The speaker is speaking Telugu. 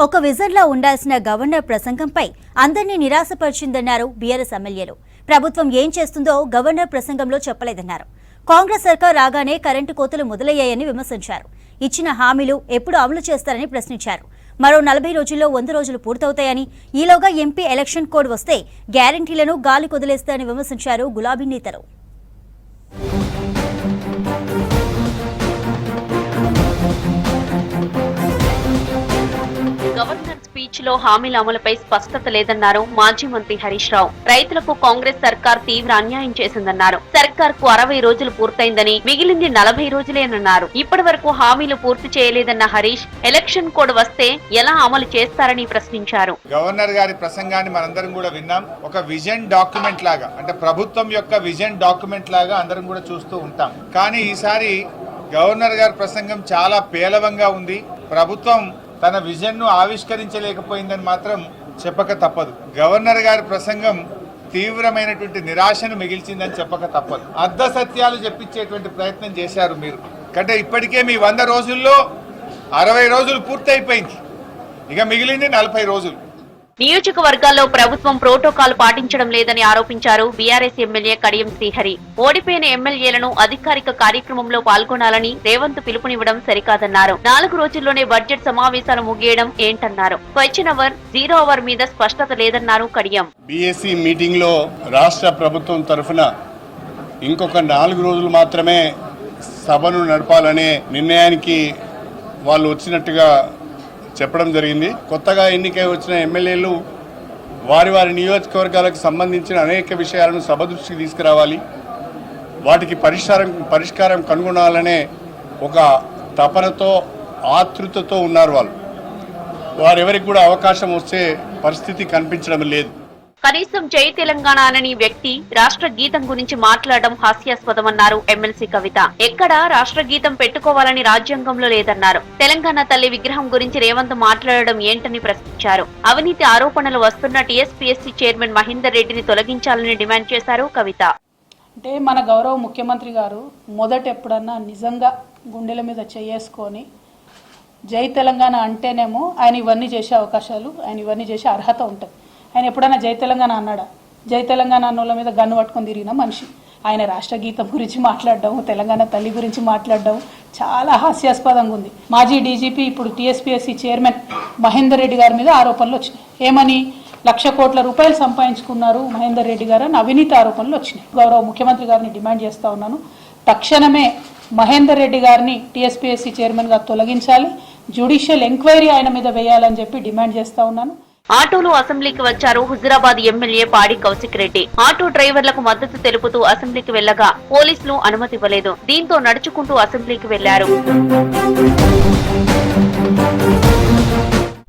ఒక విజన్లో ఉండాల్సిన గవర్నర్ ప్రసంగంపై అందరినీ నిరాశపరిచిందన్నారు బీఆర్ఎస్ ఎమ్మెల్యేలు. ప్రభుత్వం ఏం చేస్తుందో గవర్నర్ ప్రసంగంలో చెప్పలేదన్నారు. కాంగ్రెస్ సర్కార్ రాగానే కరెంటు కోతలు మొదలయ్యాయని విమర్శించారు. ఇచ్చిన హామీలు ఎప్పుడు అమలు చేస్తారని ప్రశ్నించారు. మరో 40 రోజుల్లో 100 రోజులు పూర్తవుతాయని, ఈలోగా ఎంపీ ఎలక్షన్ కోడ్ వస్తే గ్యారంటీలను గాలి కొదిలేస్తారని విమర్శించారు గులాబీ నేతలు. గవర్నర్ స్పీచ్ లో హామీల అమలుపై స్పష్టత లేదన్నారు మాజీ మంత్రి హరీష్ రావు. రైతులకు కాంగ్రెస్ సర్కార్ తీవ్ర అన్యాయం చేసిందన్నారు. సర్కార్ కు 60 రోజులు పూర్తయిందని, మిగిలింది 40 రోజులేనన్నారు. ఇప్పటి వరకు హామీలు పూర్తి చేయలేదన్న హరీష్ ఎలక్షన్ కోడ్ వస్తే ఎలా అమలు చేస్తారని ప్రశ్నించారు. గవర్నర్ గారి ప్రసంగాన్ని మనందరం కూడా విన్నాం. ఒక విజన్ డాక్యుమెంట్ లాగా, అంటే ప్రభుత్వం యొక్క విజన్ డాక్యుమెంట్ లాగా అందరం కూడా చూస్తూ ఉంటాం. కానీ ఈసారి గవర్నర్ గారి ప్రసంగం చాలా పేలవంగా ఉంది. ప్రభుత్వం తన విజన్ ను ఆవిష్కరించలేకపోయిందని మాత్రం చెప్పక తప్పదు. గవర్నర్ గారి ప్రసంగం తీవ్రమైనటువంటి నిరాశను మిగిల్చిందని చెప్పక తప్పదు. అర్ధ సత్యాలు చెప్పించేటువంటి ప్రయత్నం చేశారు మీరు. అంటే ఇప్పటికే మీ 100 రోజుల్లో 60 రోజులు పూర్తయిపోయింది. ఇక మిగిలింది 40 రోజులు. నియోజకవర్గాల్లో ప్రభుత్వం ప్రోటోకాల్ పాటించడం లేదని ఆరోపించారు బీఆర్ఎస్ ఎమ్మెల్యే కడియం శ్రీహరి. ఓడిపోయిన ఎమ్మెల్యేలను అధికారిక కార్యక్రమంలో పాల్గొనాలని రేవంత్ పిలుపునివ్వడం సరికాదన్నారు. 4 రోజుల్లోనే బడ్జెట్ సమావేశాలు ముగియడం ఏంటన్నారు. క్వశ్చన్ అవర్, 0 అవర్ మీద స్పష్టత లేదన్నారు కడియం. బీఎస్సీ మీటింగ్ లో రాష్ట్ర ప్రభుత్వం తరఫున ఇంకొక 4 రోజులు మాత్రమే సభను నడపాలనే నిర్ణయానికి వాళ్ళు వచ్చినట్టుగా చెప్పడం జరిగింది. కొత్తగా ఎన్నికై వచ్చిన ఎమ్మెల్యేలు వారి వారి నియోజకవర్గాలకు సంబంధించిన అనేక విషయాలను సభ దృష్టికి తీసుకురావాలి, వాటికి పరిష్కారం కనుగొనాలనే ఒక తపనతో, ఆతృతతో ఉన్నారు. వారెవరికి కూడా అవకాశం వస్తే పరిస్థితి కనిపించడం లేదు. కనీసం జై తెలంగాణ అనని వ్యక్తి రాష్ట్ర గీతం గురించి మాట్లాడడం హాస్యాస్పదమన్నారు ఎమ్మెల్సీ కవిత. ఎక్కడా రాష్ట్ర గీతం పెట్టుకోవాలని రాజ్యాంగంలో లేదన్నారు. తెలంగాణ తల్లి విగ్రహం గురించి రేవంత్ మాట్లాడడం ఏంటని ప్రశ్నించారు. అవినీతి ఆరోపణలు వస్తున్న టీఎస్పీఎస్సీ చైర్మన్ మహేందర్ రెడ్డిని తొలగించాలని డిమాండ్ చేశారు కవిత. అంటే మన గౌరవ ముఖ్యమంత్రి గారు మొదట ఎప్పుడన్నా నిజంగా గుండెల మీద చేసుకొని జై తెలంగాణ అంటేనేమో ఆయన ఇవన్నీ చేసే అవకాశాలు, ఆయన ఇవన్నీ చేసే అర్హత ఉంటుంది. ఆయన ఎప్పుడైనా జై తెలంగాణ అన్నాడా? జై తెలంగాణ అన్నోళ్ళ మీద గన్ను పట్టుకొని తిరిగిన మనిషి. ఆయన రాష్ట్ర గీతం గురించి మాట్లాడడం, తెలంగాణ తల్లి గురించి మాట్లాడడం చాలా హాస్యాస్పదంగా ఉంది. మాజీ డీజీపీ, ఇప్పుడు టీఎస్పీఎస్సీ చైర్మన్ మహేందర్ రెడ్డి గారి మీద ఆరోపణలు వచ్చినాయి. ఏమని? 1,00,00,000 కోట్ల రూపాయలు సంపాదించుకున్నారు మహేందర్ రెడ్డి గారు అని అవినీతి ఆరోపణలు వచ్చినాయి. గౌరవ ముఖ్యమంత్రి గారిని డిమాండ్ చేస్తా ఉన్నాను, తక్షణమే మహేందర్ రెడ్డి గారిని టీఎస్పీఎస్సీ చైర్మన్గా తొలగించాలి, జ్యుడిషియల్ ఎంక్వైరీ ఆయన మీద వేయాలని చెప్పి డిమాండ్ చేస్తా ఉన్నాను. ఆటోలు అసెంబ్లీకి వచ్చారు హుజురాబాద్ ఎమ్మెల్యే పాడి కౌశిక్ రెడ్డి. ఆటో డ్రైవర్లకు మద్దతు తెలుపుతూ అసెంబ్లీకి వెళ్లగా పోలీసులు అనుమతి ఇవ్వలేదు. దీంతో నడుచుకుంటూ అసెంబ్లీకి వెళ్లారు.